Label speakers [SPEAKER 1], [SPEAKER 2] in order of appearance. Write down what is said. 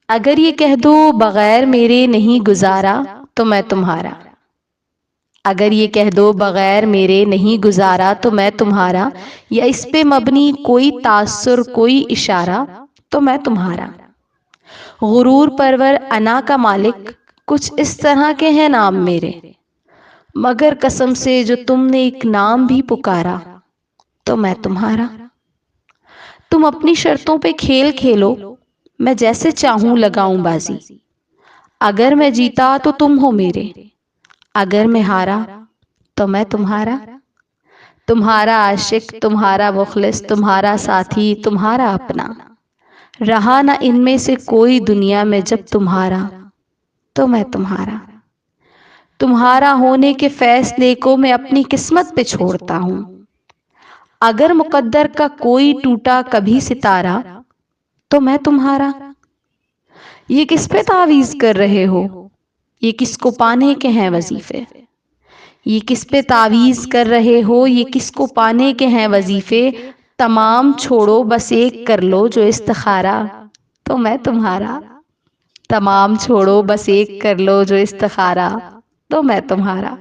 [SPEAKER 1] اگر یہ کہہ دو بغیر میرے نہیں گزارا تو میں تمہارا، اگر یہ کہہ دو بغیر میرے نہیں گزارا تو میں تمہارا، یا اس پہ مبنی کوئی تاثر کوئی اشارہ تو میں تمہارا۔ غرور پرور انا کا مالک، کچھ اس طرح کے ہیں نام میرے، مگر قسم سے جو تم نے ایک نام بھی پکارا تو میں تمہارا۔ تم اپنی شرطوں پہ کھیل کھیلو، میں جیسے چاہوں لگاؤں بازی، اگر میں جیتا تو تم ہو میرے، اگر میں ہارا تو میں تمہارا۔ تمہارا عاشق، تمہارا مخلص، تمہارا ساتھی، تمہارا اپنا، رہا نہ ان میں سے کوئی دنیا میں جب تمہارا تو میں تمہارا۔ تمہارا ہونے کے فیصلے کو میں اپنی قسمت پہ چھوڑتا ہوں، اگر مقدر کا کوئی ٹوٹا کبھی ستارہ تو میں تمہارا۔ یہ کس پہ تعویذ کر رہے ہو، یہ کس کو پانے کے ہیں وظیفے، یہ کس پہ تعویذ کر رہے ہو، یہ کس کو پانے کے ہیں وظیفے، تمام چھوڑو بس ایک کر لو جو استخارہ تو میں تمہارا۔ تمام چھوڑو بس ایک کر لو جو استخارہ تو میں تمہارا۔